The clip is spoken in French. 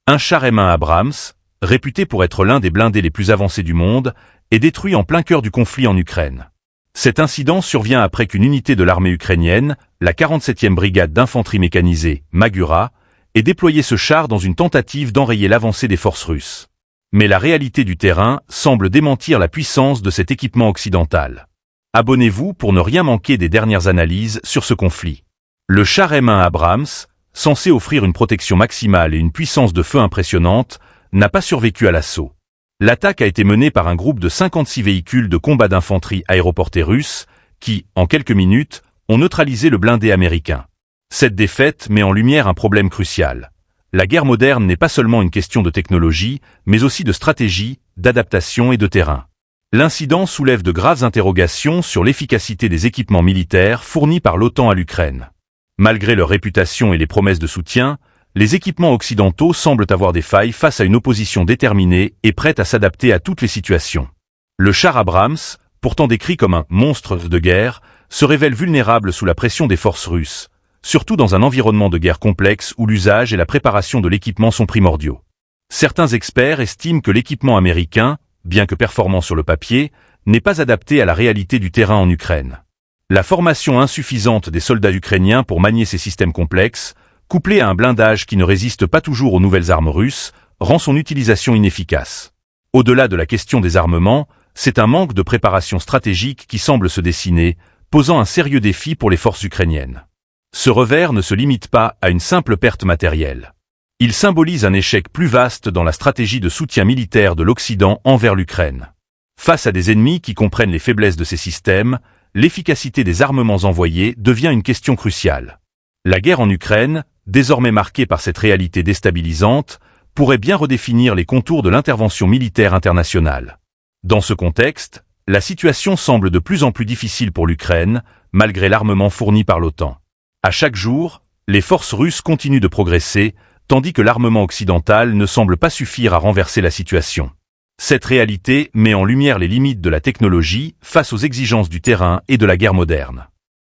Un char M1 Abrams, réputé pour être l'un des blindés les plus avancés du monde, est détruit en plein cœur du conflit en Ukraine. Cet incident survient après qu'une unité de l'armée ukrainienne, la 47e brigade d'infanterie mécanisée, Magura, ait déployé ce char dans une tentative d'enrayer l'avancée des forces russes. Mais la réalité du terrain semble démentir la puissance de cet équipement occidental. Abonnez-vous pour ne rien manquer des dernières analyses sur ce conflit. Le char M1 Abrams, censé offrir une protection maximale et une puissance de feu impressionnante, n'a pas survécu à l'assaut. L'attaque a été menée par un groupe de 56 véhicules de combat d'infanterie aéroportés russes qui, en quelques minutes, ont neutralisé le blindé américain. Cette défaite met en lumière un problème crucial. La guerre moderne n'est pas seulement une question de technologie, mais aussi de stratégie, d'adaptation et de terrain. L'incident soulève de graves interrogations sur l'efficacité des équipements militaires fournis par l'OTAN à l'Ukraine. Malgré leur réputation et les promesses de soutien, les équipements occidentaux semblent avoir des failles face à une opposition déterminée et prête à s'adapter à toutes les situations. Le char Abrams, pourtant décrit comme un « monstre de guerre », se révèle vulnérable sous la pression des forces russes, surtout dans un environnement de guerre complexe où l'usage et la préparation de l'équipement sont primordiaux. Certains experts estiment que l'équipement américain, bien que performant sur le papier, n'est pas adapté à la réalité du terrain en Ukraine. La formation insuffisante des soldats ukrainiens pour manier ces systèmes complexes, couplée à un blindage qui ne résiste pas toujours aux nouvelles armes russes, rend son utilisation inefficace. Au-delà de la question des armements, c'est un manque de préparation stratégique qui semble se dessiner, posant un sérieux défi pour les forces ukrainiennes. Ce revers ne se limite pas à une simple perte matérielle. Il symbolise un échec plus vaste dans la stratégie de soutien militaire de l'Occident envers l'Ukraine. Face à des ennemis qui comprennent les faiblesses de ces systèmes, l'efficacité des armements envoyés devient une question cruciale. La guerre en Ukraine, désormais marquée par cette réalité déstabilisante, pourrait bien redéfinir les contours de l'intervention militaire internationale. Dans ce contexte, la situation semble de plus en plus difficile pour l'Ukraine, malgré l'armement fourni par l'OTAN. À chaque jour, les forces russes continuent de progresser, tandis que l'armement occidental ne semble pas suffire à renverser la situation. Cette réalité met en lumière les limites de la technologie face aux exigences du terrain et de la guerre moderne.